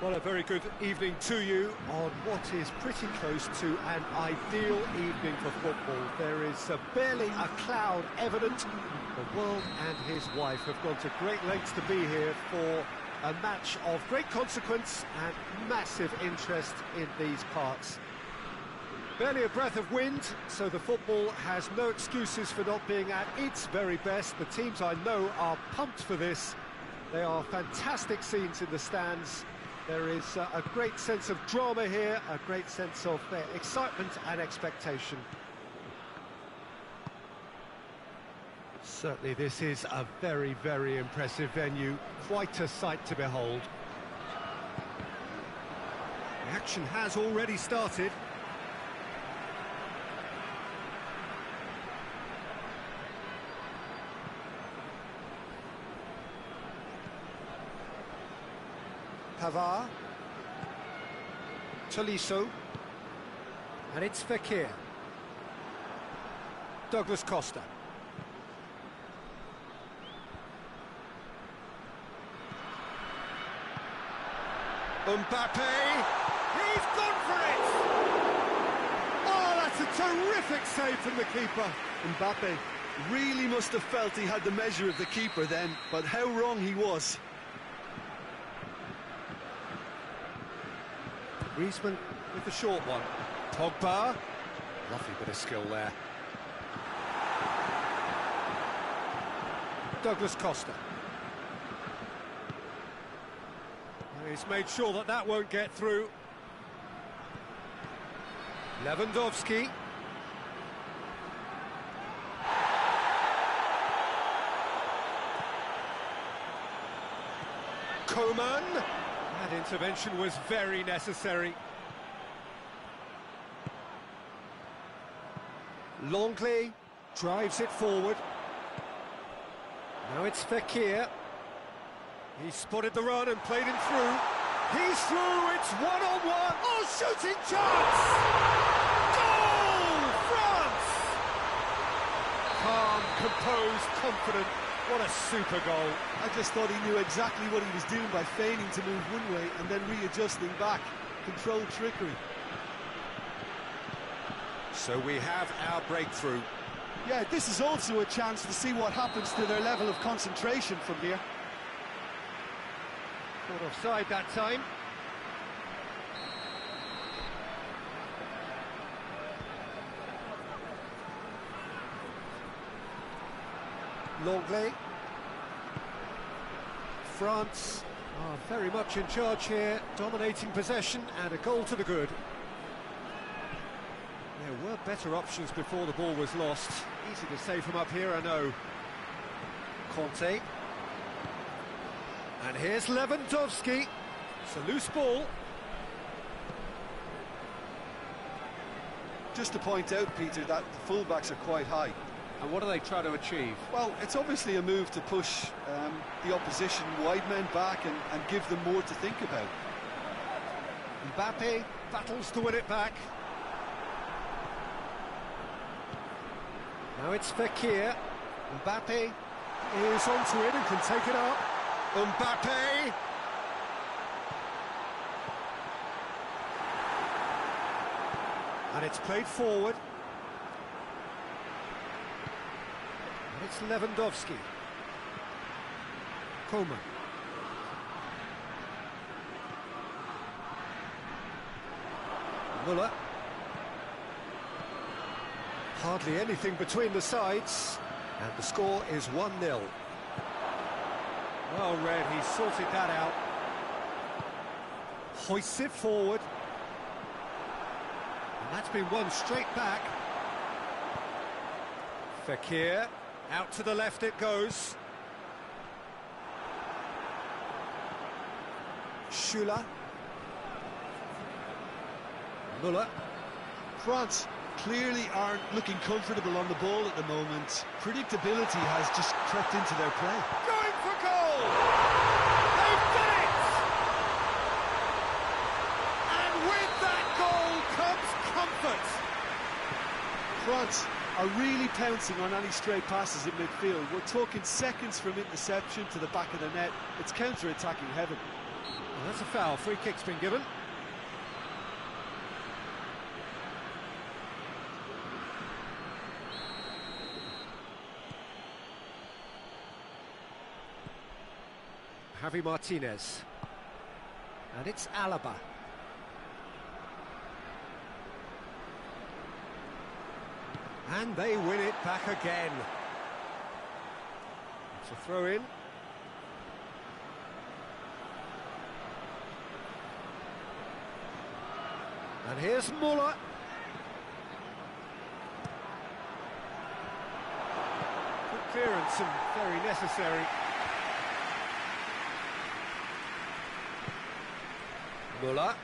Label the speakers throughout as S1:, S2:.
S1: Well, a very good evening to you on what is pretty close to an ideal evening for football. There is barely a cloud evident. The world and his wife have gone to great lengths to be here for a match of great consequence and massive interest in these parts. Barely a breath of wind, so the football has no excuses for not being at its very best. The teams I know are pumped for this. They are fantastic scenes in the stands. There is a great sense of drama here, a great sense of excitement and expectation. Certainly this is a very, very impressive venue, quite a sight to behold. The action has already started. Pavard, Tolisso, and it's Fekir. Douglas Costa. Mbappe, he's gone for it! Oh, that's a terrific save from the keeper.
S2: Mbappe really must have felt he had the measure of the keeper then, but how wrong he was.
S1: Griezmann with the short one. Pogba. Lovely bit of skill there. Douglas Costa. He's made sure that that won't get through. Lewandowski. Coman. That intervention was very necessary. Longley drives it forward. Now it's Fekir. He spotted the run and played him through. He's through, it's one-on-one. Oh, shooting chance! Goal! France! Calm, composed, confident. What a super goal.
S2: I just thought he knew exactly what he was doing by feigning to move one way and then readjusting back. Controlled trickery.
S1: So we have our breakthrough.
S2: Yeah, this is also a chance to see what happens to their level of concentration from here.
S1: Not offside that time. Longley. France are very much in charge here, dominating possession and a goal to the good. There were better options before the ball was lost. Easy to say from up here, I know. Conte. And here's Lewandowski. It's a loose ball.
S2: Just to point out, Peter, that the fullbacks are quite high.
S1: And what do they try to achieve?
S2: Well, it's obviously a move to push the opposition wide men back and give them more to think about.
S1: Mbappe battles to win it back. Now it's Fekir. Mbappe is onto it and can take it up. Mbappe! And it's played forward. And it's Lewandowski. Coman. Muller. Hardly anything between the sides. And the score is 1-0. Well read, he sorted that out. Hoists it forward. And that's been won straight back. Fekir, out to the left it goes. Schüller. Muller.
S2: France clearly aren't looking comfortable on the ball at the moment. Predictability has just crept into their play.
S1: Going for goal! They've done it! And with that goal comes comfort.
S2: France are really pouncing on any stray passes in midfield. We're talking seconds from interception to the back of the net. It's counter-attacking heaven.
S1: Well, that's a foul. Free kick's been given. Javi Martinez. And it's Alaba. And they win it back again. It's a throw-in. And here's Muller. Good clearance and very necessary. Muller.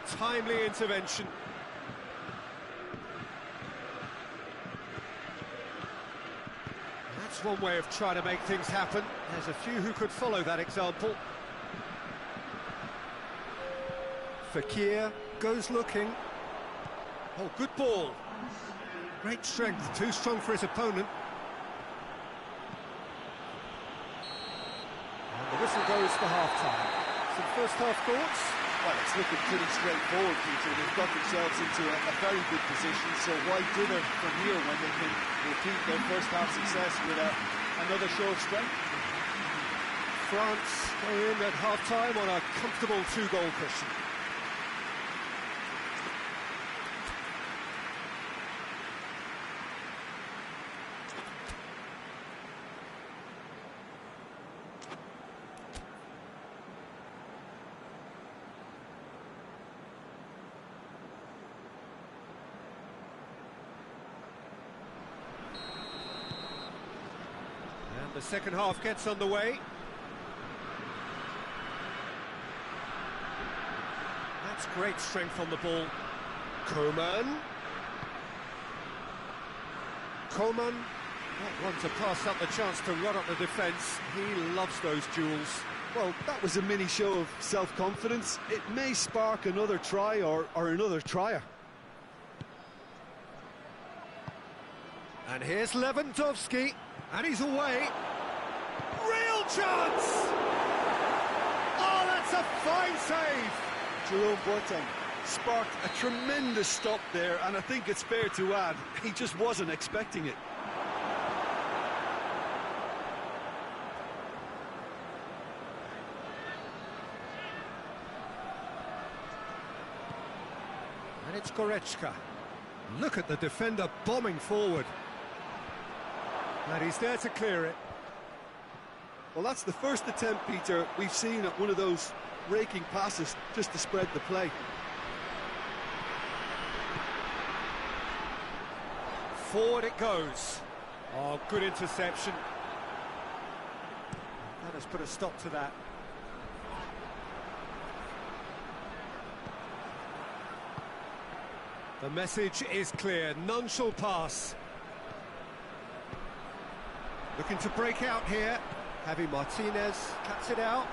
S1: Timely intervention. That's one way of trying to make things happen. There's a few who could follow that example. Fekir goes looking. Oh, good ball. Great strength, too strong for his opponent. And the whistle goes for half-time. Some first-half thoughts?
S2: Well, it's looking pretty straightforward, Peter. They've got themselves into a very good position, so why dither from here when they can repeat their first-half success with another show of strength?
S1: France are in at half-time on a comfortable two-goal cushion. The second half gets underway. That's great strength on the ball. Coman. Not one to pass up the chance to run up the defence. He loves those duels.
S2: Well, that was a mini show of self-confidence. It may spark another try or another trier.
S1: And here's Lewandowski, and he's away. Real chance! Oh, that's a fine save!
S2: Jerome Boateng sparked a tremendous stop there, and I think it's fair to add, he just wasn't expecting it.
S1: And it's Goretzka. Look at the defender bombing forward. And he's there to clear it.
S2: Well, that's the first attempt, Peter, we've seen at one of those raking passes just to spread the play.
S1: Forward it goes. Oh, good interception. That has put a stop to that. The message is clear, none shall pass. Looking to break out here. Javi Martinez cuts it out.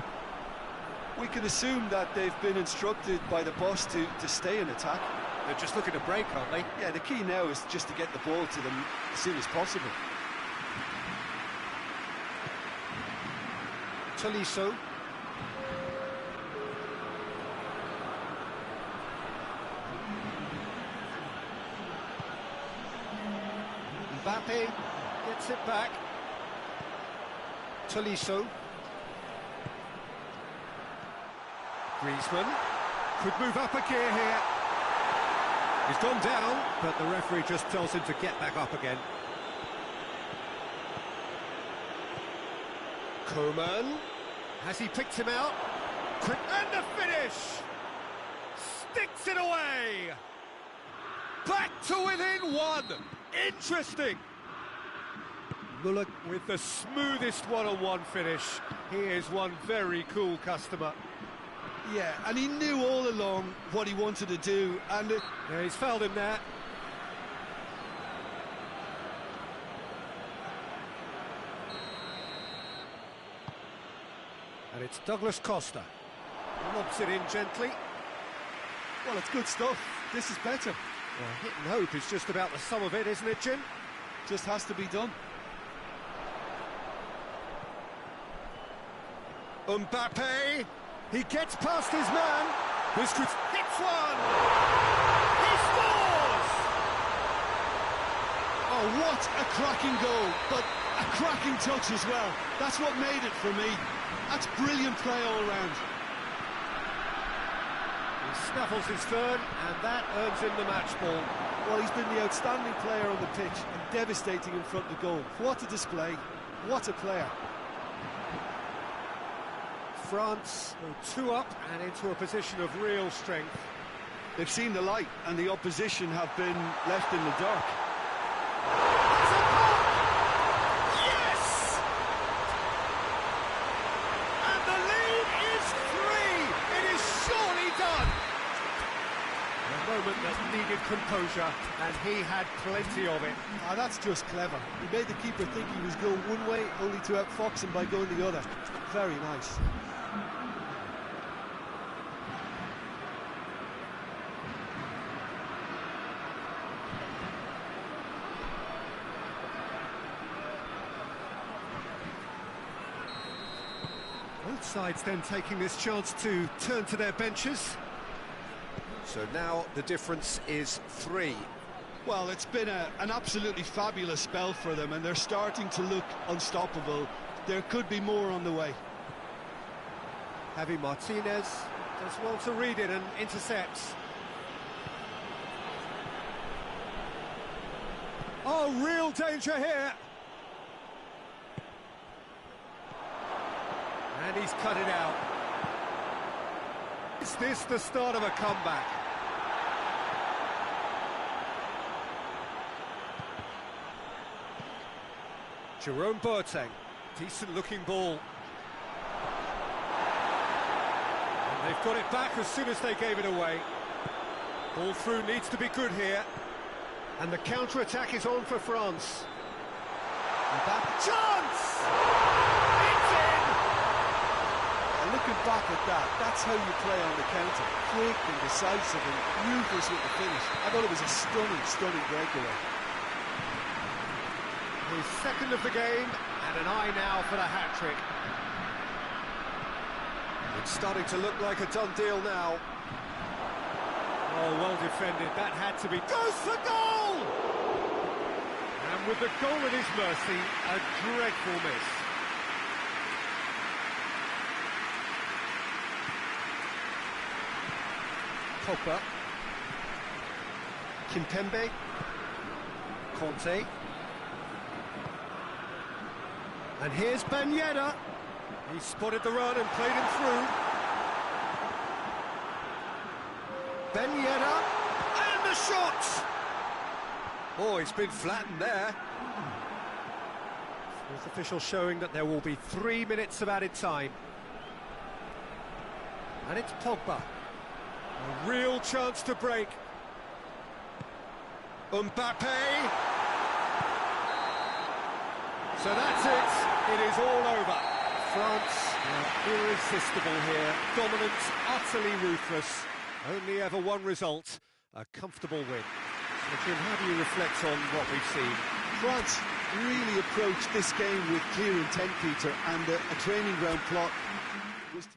S2: We can assume that they've been instructed by the boss to stay in attack.
S1: They're just looking to break, aren't they?
S2: Yeah, the key now is just to get the ball to them as soon as possible.
S1: Tolisso. Mbappe gets it back. Tolisso. Griezmann could move up a gear here. He's gone down, but the referee just tells him to get back up again. Coman. Has he picked him out? Quick, and the finish! Sticks it away! Back to within one! Interesting! Muller with the smoothest one-on-one finish. He is one very cool customer.
S2: Yeah, and he knew all along what he wanted to do, and
S1: Yeah, he's fouled him there. And it's Douglas Costa. Lobs it in gently.
S2: well, it's good stuff. This is better.
S1: Well, hit and hope is just about the sum of it, isn't it, Jim?
S2: Just has to be done.
S1: Mbappe, he gets past his man. Busquets hits one. He scores!
S2: Oh, what a cracking goal, but a cracking touch as well. That's what made it for me. That's brilliant play all round.
S1: He snaffles his third, and that earns him the match ball.
S2: Well, he's been the outstanding player on the pitch and devastating in front of goal. What a display. What a player.
S1: France go 2 up and into a position of real strength.
S2: They've seen the light and the opposition have been left in the dark.
S1: Yes! And the lead is 3! It is surely done! A moment that needed composure, and he had plenty of it.
S2: Ah, that's just clever. He made the keeper think he was going one way, only to outfox him by going the other. Very nice.
S1: Both sides then taking this chance to turn to their benches. So now the difference is 3.
S2: Well, it's been an absolutely fabulous spell for them, and they're starting to look unstoppable. There could be more on the way.
S1: Javi Martinez does well to read it and intercepts. Oh, real danger here. And he's cut it out. Is this the start of a comeback? Jerome Boateng, decent looking ball. And they've got it back as soon as they gave it away. Ball through needs to be good here. And the counter-attack is on for France. And that chance! It's in!
S2: And looking back at that, that's how you play on the counter. Quick and decisive and ruthless with the finish. I thought it was a stunning, stunning breakaway.
S1: His second of the game, and an eye now for the hat-trick. It's starting to look like a done deal now. Oh, well defended, that had to be... Goes for goal! And with the goal at his mercy, a dreadful miss. Pogba. Kimpembe. Conte. And here's Ben Yedder. He spotted the run and played him through. Ben Yedder, and the shot! Oh, he's been flattened there. Fourth official showing that there will be 3 minutes of added time. And it's Pogba. A real chance to break. Mbappe. So that's it. It is all over. France are irresistible here. Dominant, utterly ruthless. Only ever one result, a comfortable win. So, Jim, how do you reflect on what we've seen?
S2: France really approached this game with clear intent, Peter, and a training ground plot was...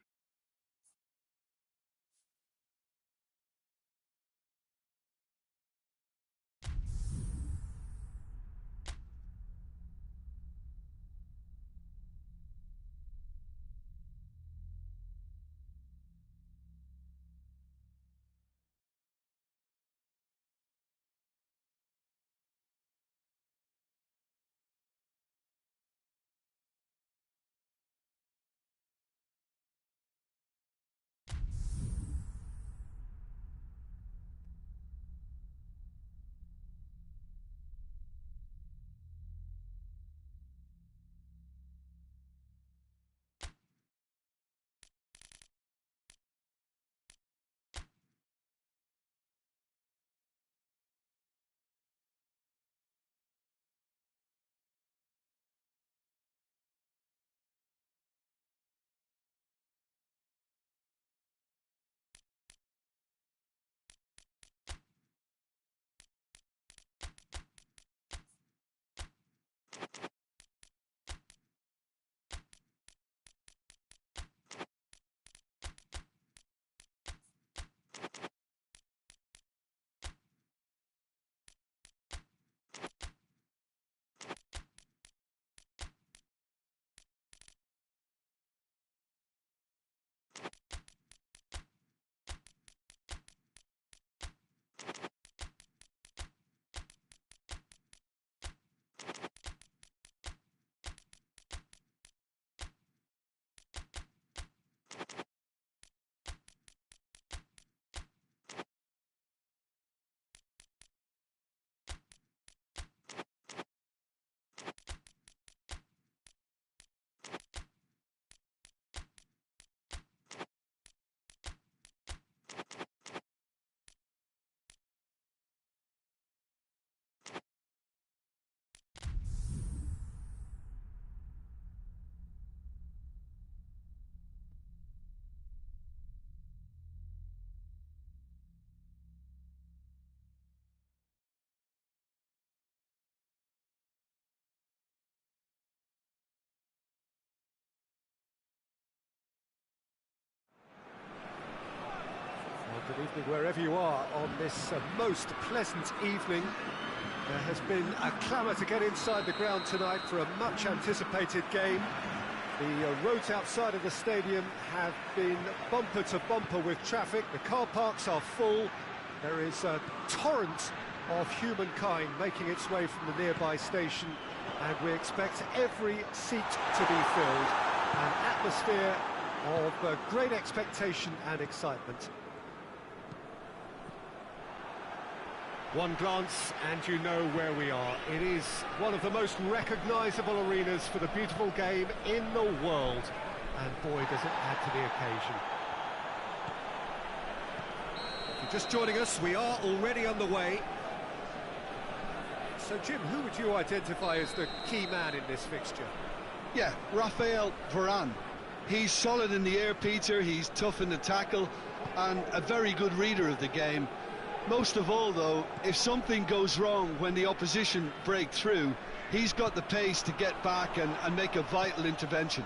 S1: Good evening wherever you are on this most pleasant evening. There has been a clamour to get inside the ground tonight for a much-anticipated game. The roads outside of the stadium have been bumper to bumper with traffic. The car parks are full. There is a torrent of humankind making its way from the nearby station, and we expect every seat to be filled. An atmosphere of great expectation and excitement. One glance and you know where we are. It is one of the most recognisable arenas for the beautiful game in the world, and boy does it add to the occasion. If you're just joining us, we are already underway. So Jim, who would you identify as the key man in this fixture?
S3: Yeah, Raphael Varane. He's solid in the air, Peter, he's tough in the tackle, and a very good reader of the game. Most of all, though, if something goes wrong when the opposition break through, he's got the pace to get back and make a vital intervention.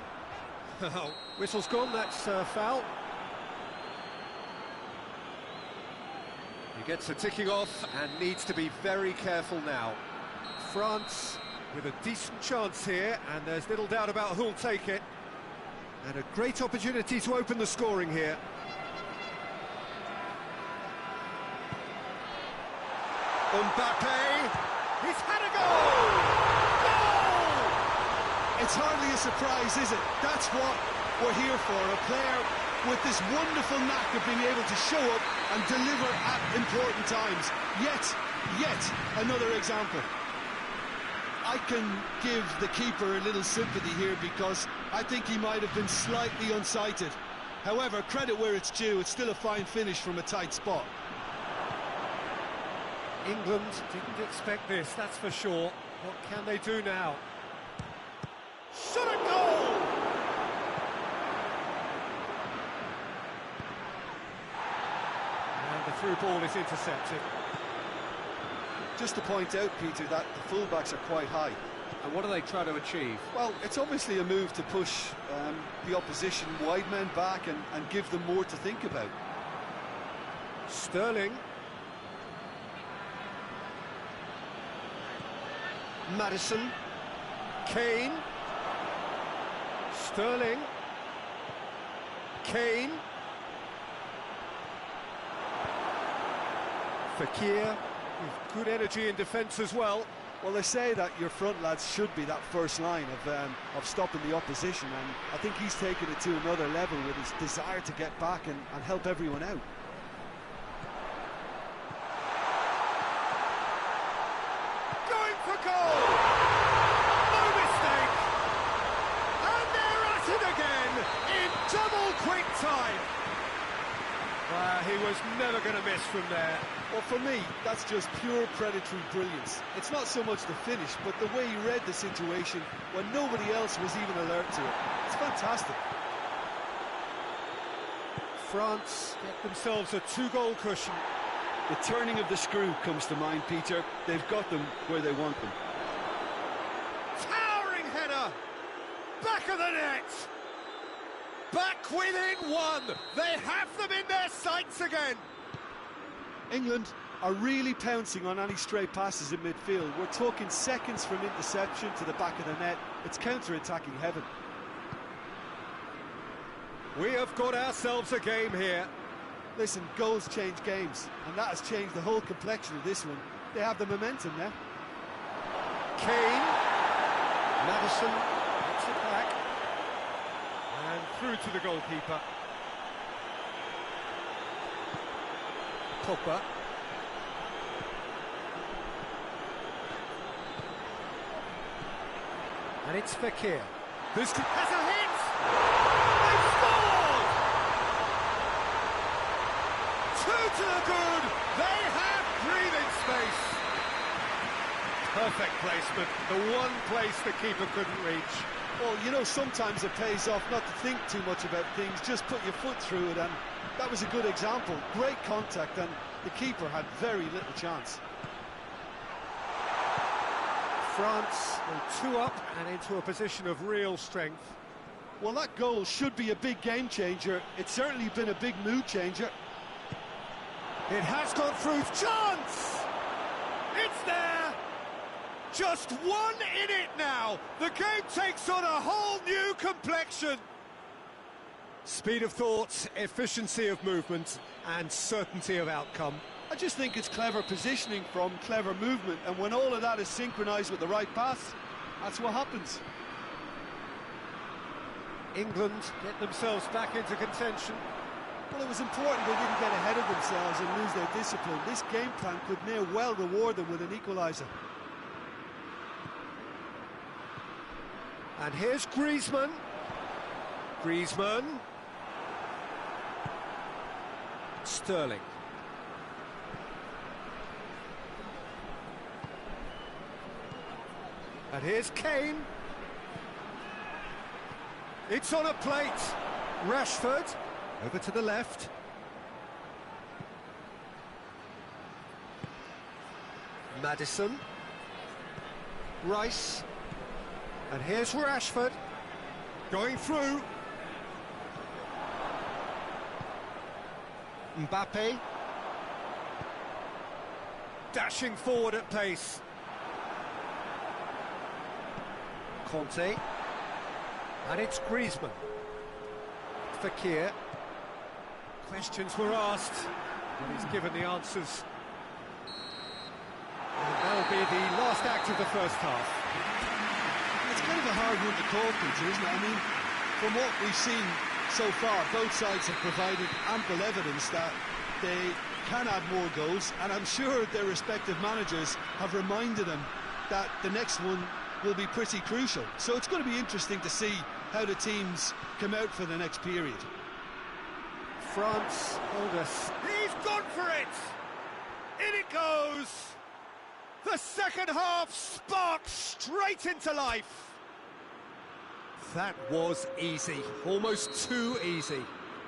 S1: Whistle's gone, that's foul. He gets a ticking off and needs to be very careful now. France with a decent chance here, and there's little doubt about who'll take it. And a great opportunity to open the scoring here. Mbappe, he's had a goal! Goal!
S3: It's hardly a surprise, is it? That's what we're here for, a player with this wonderful knack of being able to show up and deliver at important times. Yet another example. I can give the keeper a little sympathy here because I think he might have been slightly unsighted. However, credit where it's due, it's still a fine finish from a tight spot.
S1: England didn't expect this, that's for sure. What can they do now? Shot a goal! And the through ball is intercepted.
S2: Just to point out, Peter, that the fullbacks are quite high.
S1: And what do they try to achieve?
S2: Well, it's obviously a move to push the opposition wide men back and give them more to think about.
S1: Sterling. Madison. Kane. Sterling. Kane. Fekir. With good energy in defence as well.
S2: Well, they say that your front lads should be that first line of stopping the opposition, and I think he's taken it to another level with his desire to get back and help everyone out.
S1: Going for goal! No mistake! And they're at it again in double quick time! He was never going to miss from there.
S2: Well, for me, that's just pure predatory brilliance. It's not so much the finish, but the way he read the situation when nobody else was even alert to it. It's fantastic.
S1: France get themselves a 2-goal cushion.
S3: The turning of the screw comes to mind, Peter. They've got them where they want them.
S1: Towering header! Back of the net! Back within one! They have them in their sights again!
S2: England are really pouncing on any stray passes in midfield. We're talking seconds from interception to the back of the net. It's counter-attacking heaven.
S1: We have got ourselves a game here.
S2: Listen, goals change games, and that has changed the whole complexion of this one. They have the momentum now.
S1: Kane. Madison gets it back. And through to the goalkeeper. Pogba. And it's Fekir. This has a hit! They've scored! 2 to the good! They have breathing space! Perfect placement, the one place the keeper couldn't reach.
S2: Well, you know, sometimes it pays off not to think too much about things, just put your foot through it, and that was a good example. Great contact, and the keeper had very little chance.
S1: France are 2 up and into a position of real strength.
S2: Well, that goal should be a big game changer. It's certainly been a big mood changer.
S1: It has gone through. Chance! It's there! Just one in it now. The game takes on a whole new complexion. Speed of thought, efficiency of movement, and certainty of outcome.
S3: I just think it's clever positioning from clever movement, and when all of that is synchronised with the right pass, that's what happens.
S1: England get themselves back into contention.
S3: Well, it was important they didn't get ahead of themselves and lose their discipline. This game plan could near well reward them with an equaliser.
S1: And here's Griezmann. Griezmann. Sterling. And here's Kane. It's on a plate. Rashford. Over to the left. Maddison. Rice. And here's Rashford. Going through. Mbappe. Dashing forward at pace. Conte. And it's Griezmann. Fekir. Questions were asked, and he's given the answers. And that'll be the last act of the first half.
S3: It's kind of a hard one to call, Peter, isn't it? I mean, from what we've seen so far, both sides have provided ample evidence that they can add more goals, and I'm sure their respective managers have reminded them that the next one will be pretty crucial. So it's going to be interesting to see how the teams come out for the next period.
S1: France hold us. He's gone for it! In it goes! The second half sparked straight into life. That was easy, almost too easy.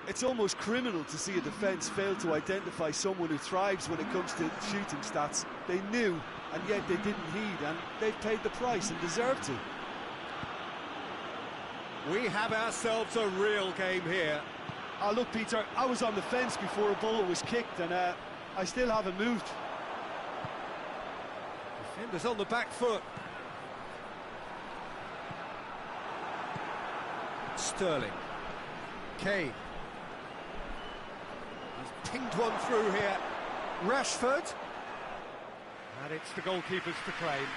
S3: It's almost criminal to see a defence fail to identify someone who thrives when it comes to shooting stats. They knew, and yet they didn't heed, and they've paid the price and deserve to.
S1: We have ourselves a real game here.
S3: Oh, look, Peter, I was on the fence before a ball was kicked, and I still haven't moved.
S1: Defenders on the back foot. Sterling. Kane. He's pinged one through here. Rashford. And it's the goalkeepers to claim.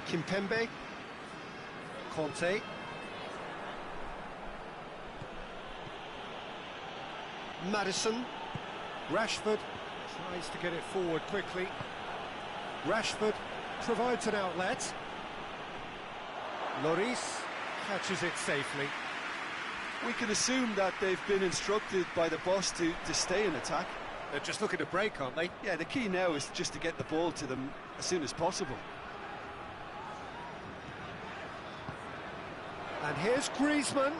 S1: Kimpembe. Conte. Maddison. Rashford tries to get it forward quickly. Rashford provides an outlet. Lloris catches it safely.
S3: We can assume that they've been instructed by the boss to stay in attack.
S1: They're just looking to break, aren't they?
S3: Yeah, the key now is just to get the ball to them as soon as possible.
S1: And here's Griezmann.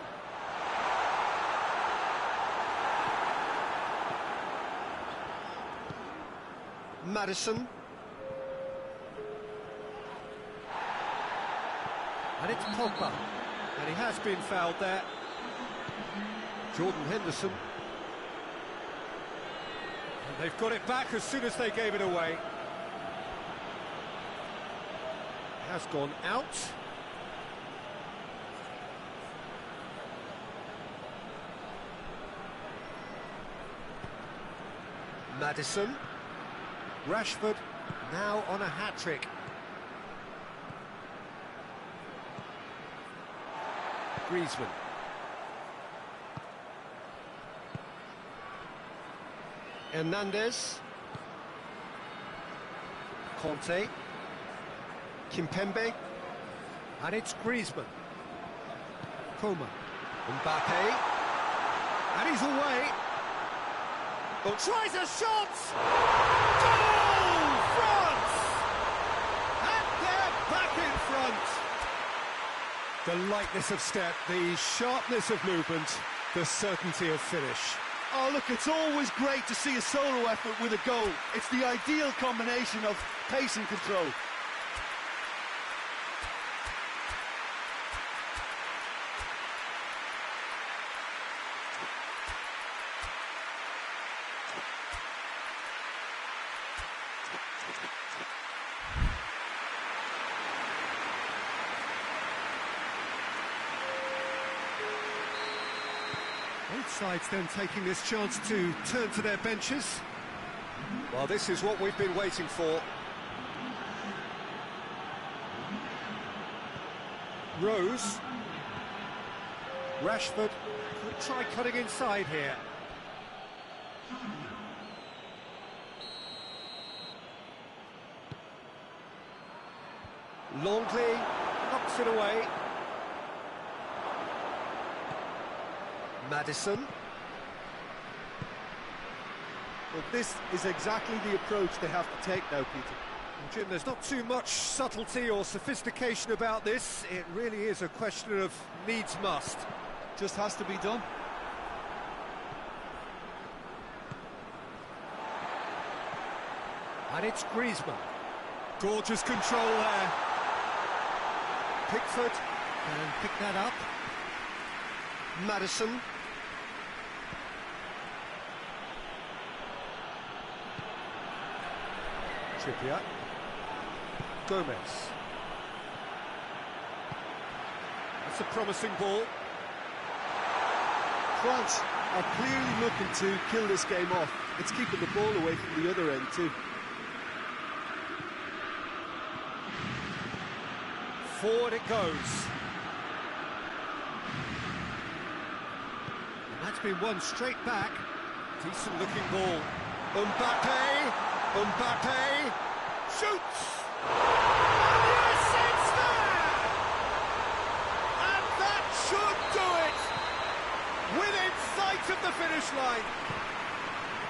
S1: Maddison. And it's Pogba. And he has been fouled there. Jordan Henderson. And they've got it back as soon as they gave it away. It has gone out. Maddison. Rashford now on a hat-trick. Griezmann. Hernandez. Conte. Kimpembe. And it's Griezmann. Coman. Mbappe. And he's away. Oh, tries a shot! Goal! France! And they're back in front! The lightness of step, the sharpness of movement, the certainty of finish.
S3: Oh, look, it's always great to see a solo effort with a goal. It's the ideal combination of pace and control.
S1: Both sides then taking this chance to turn to their benches. Well, this is what we've been waiting for. Rose. Rashford could try cutting inside here. Longley knocks it away. Maddison.
S2: Well, this is exactly the approach they have to take now, Peter.
S1: And Jim, there's not too much subtlety or sophistication about this. It really is a question of needs must.
S2: Just has to be done.
S1: And it's Griezmann.
S3: Gorgeous control there.
S1: Pickford can pick that up. Maddison. Trippier. Gomez. That's a promising ball.
S2: France are clearly looking to kill this game off. It's keeping the ball away from the other end too.
S1: Forward it goes. And that's been won straight back. Decent looking ball. Mbappe. Mbappe. Shoots. And yes, it's there! And that should do it! Within sight of the finish line.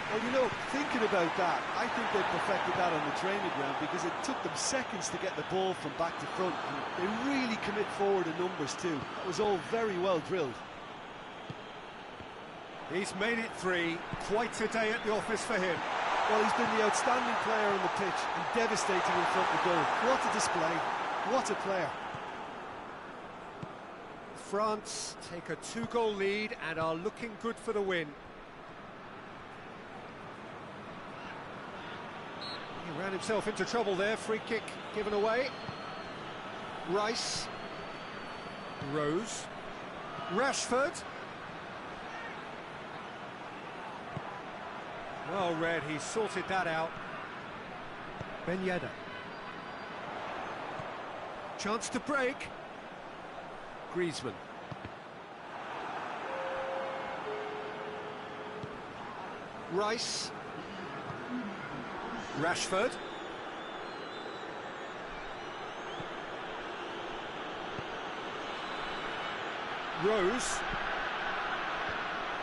S2: Well, you know, thinking about that, I think they perfected that on the training ground because it took them seconds to get the ball from back to front, and they really commit forward in numbers too. That was all very well drilled.
S1: He's made it 3. Quite a day at the office for him.
S2: Well, he's been the outstanding player on the pitch and devastating in front of goal. What a display. What a player.
S1: France take a 2-goal lead and are looking good for the win. He ran himself into trouble there. Free kick given away. Rice. Rose. Rashford. Well read, he sorted that out. Ben Yedder. Chance to break. Griezmann. Rice. Rashford. Rose.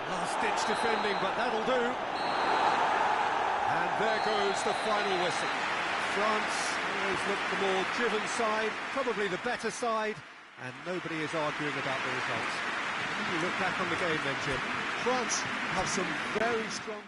S1: Last-ditch defending, but that'll do. And there goes the final whistle. France always looked the more driven side, probably the better side, and nobody is arguing about the results. You look back on the game then, Jim.
S2: France have some very strong...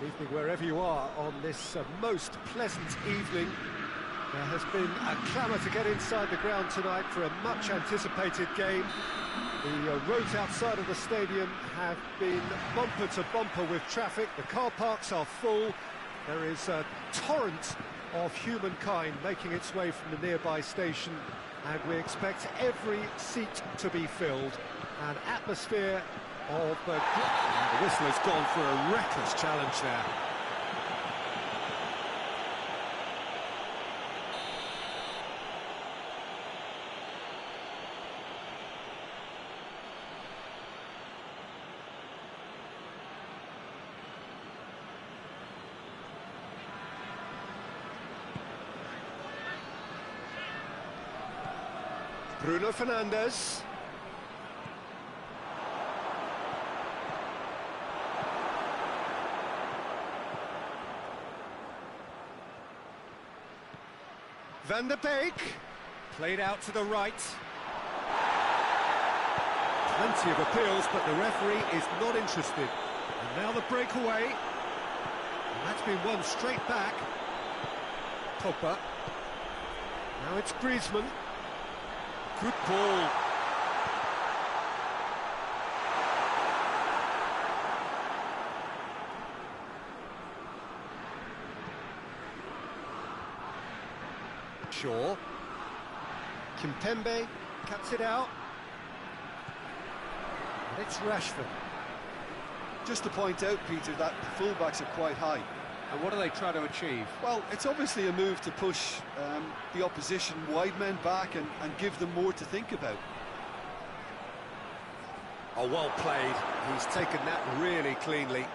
S1: Good evening wherever you are on this most pleasant evening. There has been a clamour to get inside the ground tonight for a much-anticipated game. The roads outside of the stadium have been bumper to bumper with traffic. The car parks are full. There is a torrent of humankind making its way from the nearby station, and we expect every seat to be filled. An atmosphere of... the whistle has gone for a reckless challenge there. Bruno Fernandes. Van der Beek, played out to the right. Plenty of appeals, but the referee is not interested. And now the breakaway. And that's been won straight back. Pogba. Now it's Griezmann. Good ball. Shaw. Kimpembe cuts it out. And it's Rashford.
S2: Just to point out, Peter, that the fullbacks are quite high.
S1: And what do they try to achieve?
S2: Well, it's obviously a move to push the opposition wide men back and give them more to think about.
S1: Oh, well played. He's taken that really cleanly.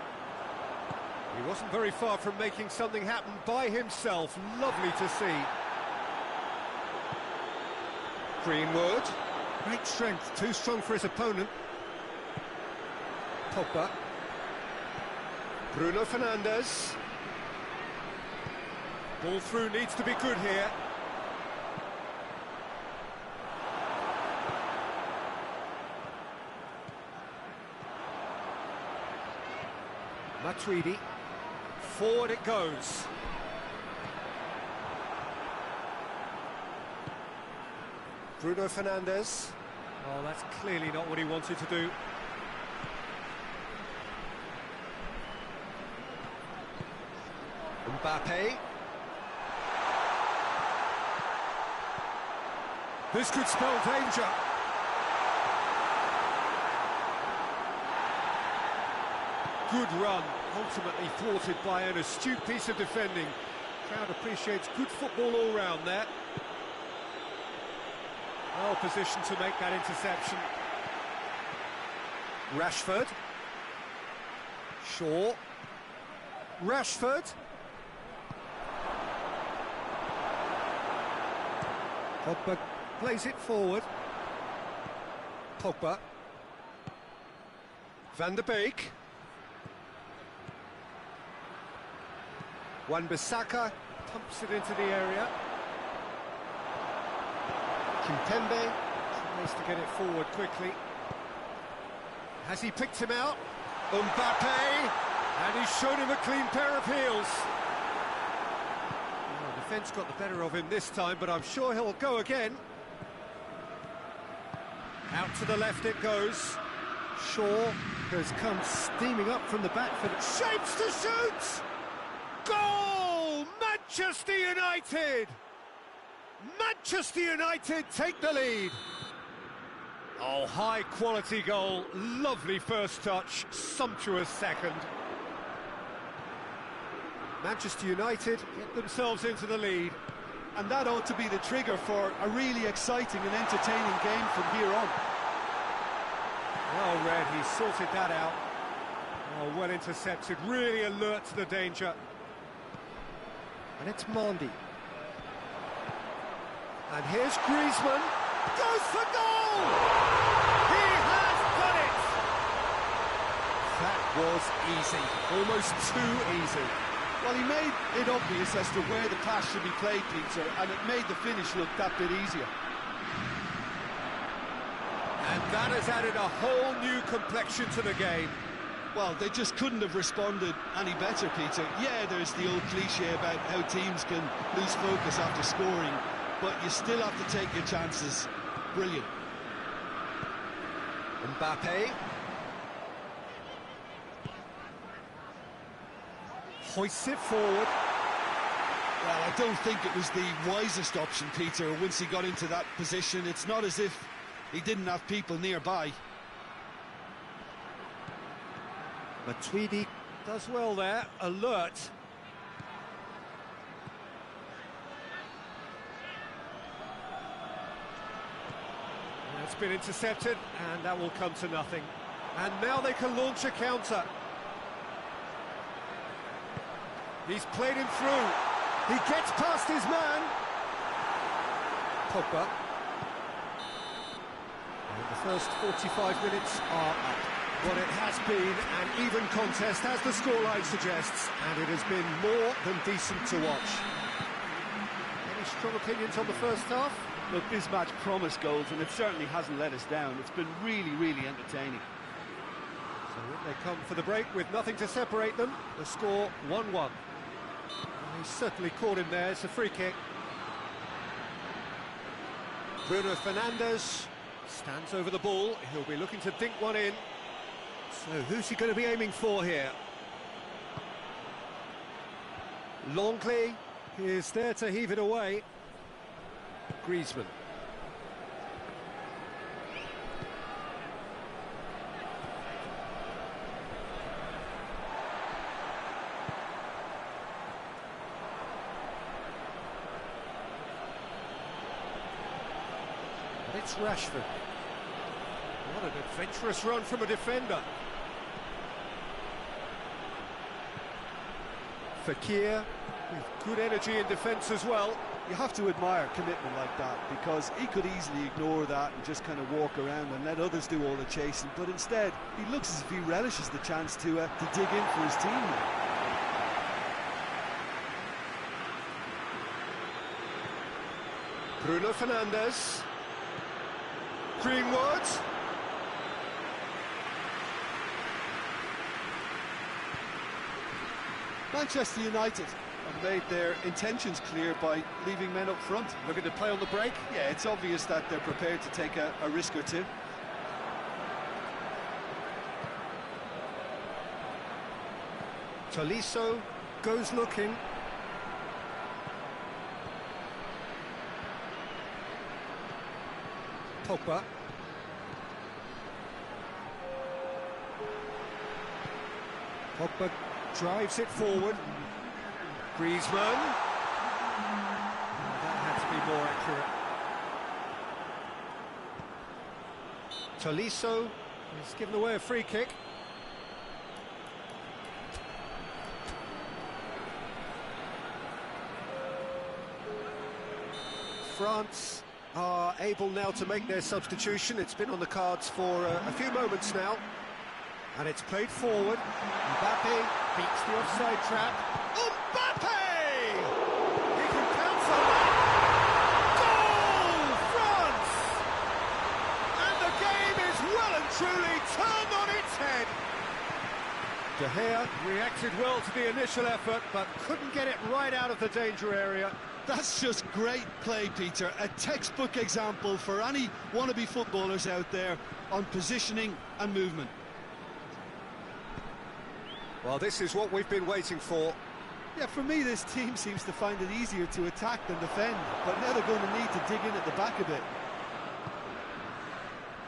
S1: He wasn't very far from making something happen by himself. Lovely to see. Greenwood. Great strength, too strong for his opponent. Pogba. Bruno Fernandes. Ball through needs to be good here. Matuidi. Forward it goes. Bruno Fernandes. Oh, that's clearly not what he wanted to do. Mbappe. This could spell danger. Good run, ultimately thwarted by an astute piece of defending. Crowd appreciates good football all round there. Well positioned to make that interception. Rashford. Shaw. Rashford. Pogba plays it forward. Pogba. Van der Beek. Wan-Bissaka pumps it into the area. Kimpembe tries to get it forward quickly. Has he picked him out? Mbappe! And he's shown him a clean pair of heels. Well, the defence got the better of him this time, but I'm sure he'll go again. Out to the left it goes. Shaw has come steaming up from the back for the... Shapes to shoot! Goal! Manchester United! Manchester United take the lead. Oh, high-quality goal. Lovely first touch, sumptuous second. Manchester United get themselves into the lead.
S2: And that ought to be the trigger for a really exciting and entertaining game from here on.
S1: Well read, he sorted that out. Oh, well intercepted, really alert to the danger. And it's Mendy. And here's Griezmann. Goes for goal! He has done it! That was easy, almost too easy.
S2: Well, he made it obvious as to where the pass should be played, Peter, and it made the finish look that bit easier.
S1: And that has added a whole new complexion to the game.
S3: Well, they just couldn't have responded any better, Peter. Yeah, there's the old cliche about how teams can lose focus after scoring, but you still have to take your chances. Brilliant.
S1: Mbappe. Hoists it forward.
S3: Well, I don't think it was the wisest option, Peter, once he got into that position. It's not as if he didn't have people nearby.
S1: Matuidi does well there, alert. And it's been intercepted, and that will come to nothing. And now they can launch a counter. He's played him through. He gets past his man. Pogba. And the first 45 minutes are up. What it has been an even contest, as the scoreline suggests, and it has been more than decent to watch. Any strong opinions on the first half?
S2: Look, this match promised goals, and it certainly hasn't let us down. It's been really, really entertaining.
S1: So they come for the break with nothing to separate them. The score 1-1. He's certainly caught him there. It's a free kick. Bruno Fernandes stands over the ball. He'll be looking to dink one in. So who's he going to be aiming for here? Longley is there to heave it away. Griezmann. It's Rashford. What an adventurous run from a defender. Fekir with good energy in defence as well.
S2: You have to admire commitment like that, because he could easily ignore that and just kind of walk around and let others do all the chasing, but instead he looks as if he relishes the chance to dig in for his team now.
S1: Bruno Fernandes. Greenwood.
S2: Manchester United have made their intentions clear by leaving men up front.
S1: Looking to play on the break.
S2: Yeah, it's obvious that they're prepared to take a risk or two.
S1: Tolisso goes looking. Pogba. Pogba drives it forward. Griezmann. That had to be more accurate. Tolisso has given away a free kick. France are able now to make their substitution. It's been on the cards for a few moments now. And it's played forward. Mbappe beats the offside trap. Mbappe! He can pounce on that. Goal! France! And the game is well and truly turned on its head. De Gea reacted well to the initial effort, but couldn't get it right out of the danger area.
S3: That's just great play, Peter. A textbook example for any wannabe footballers out there on positioning and movement.
S1: Well, this is what we've been waiting for.
S2: Yeah, for me, this team seems to find it easier to attack than defend, but now they're going to need to dig in at the back a bit.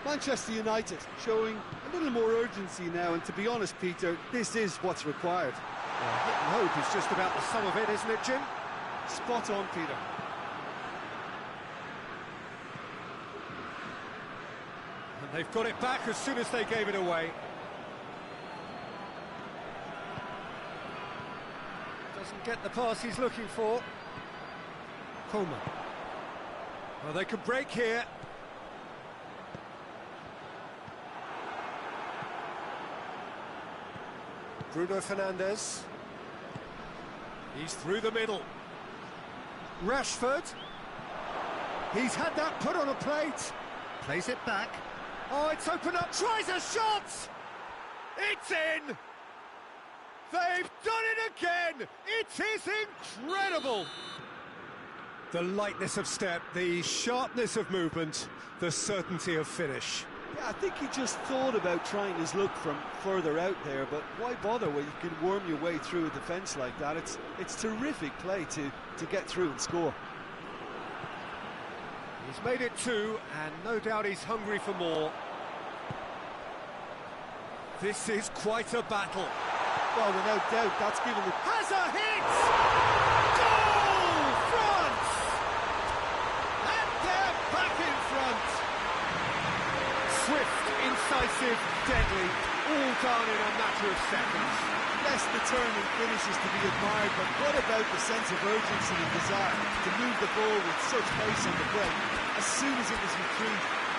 S2: Manchester United showing a little more urgency now, and to be honest, Peter, this is what's required.
S1: Well, hit and hope is just about the sum of it, isn't it, Jim?
S2: Spot on, Peter.
S1: And they've got it back as soon as they gave it away. Doesn't get the pass he's looking for. Coleman. Well, they can break here. Bruno Fernandes. He's through the middle. Rashford. He's had that put on a plate. Plays it back. Oh, it's opened up. Tries a shot. It's in! They've done it again! It is incredible! The lightness of step, the sharpness of movement, the certainty of finish.
S2: Yeah, I think he just thought about trying his luck from further out there, but why bother when you can worm your way through a defence like that? It's terrific play to get through and score.
S1: He's made it 2, and no doubt he's hungry for more. This is quite a battle.
S2: Well, without doubt, that's given the...
S1: Has a hit! Goal! France! And they're back in front. Swift, incisive, deadly, all done in a matter of seconds.
S2: Less determined finishes to be admired, but what about the sense of urgency and desire to move the ball with such pace on the break as soon as it was retrieved?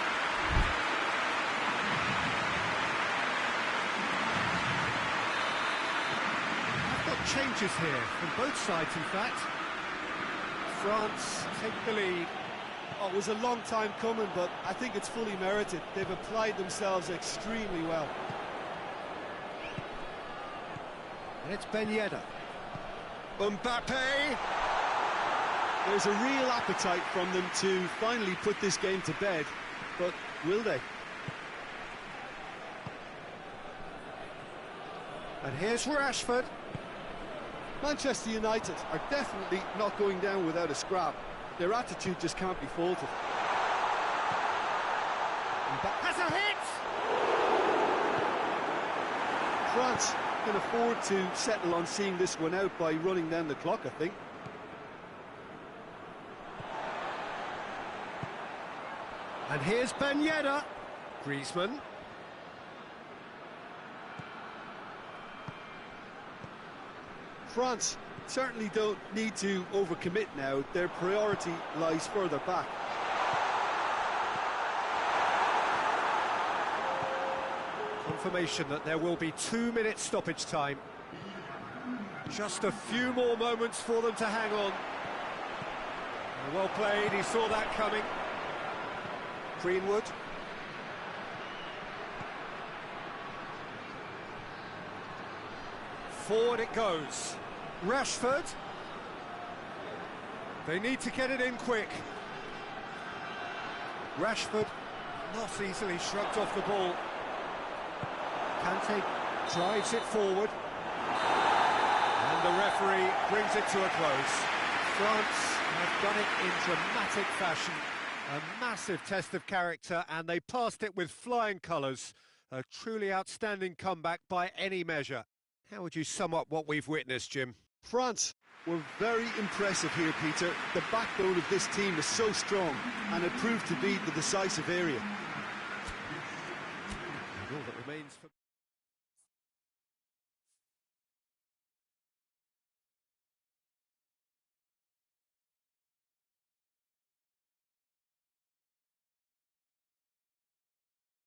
S1: Changes here from both sides, in fact. France take the lead.
S2: Oh, it was a long time coming, but I think it's fully merited. They've applied themselves extremely well.
S1: And it's Ben Yedder. Mbappe!
S2: There's a real appetite from them to finally put this game to bed, but will they?
S1: And here's Rashford.
S2: Manchester United are definitely not going down without a scrap. Their attitude just can't be faulted.
S1: Has a hit!
S2: France can afford to settle on seeing this one out by running down the clock, I think.
S1: And here's Ben Yedder. Griezmann.
S2: France certainly don't need to overcommit now. Their priority lies further back.
S1: Confirmation that there will be 2 minutes stoppage time. Just a few more moments for them to hang on. Well played, he saw that coming. Greenwood. Forward it goes. Rashford. They need to get it in quick. Rashford not easily shrugged off the ball. Kante drives it forward. And the referee brings it to a close. France have done it in dramatic fashion. A massive test of character, and they passed it with flying colours. A truly outstanding comeback by any measure. How would you sum up what we've witnessed, Jim?
S2: France were very impressive here, Peter. The backbone of this team is so strong, and it proved to be the decisive area.
S1: And all that remains for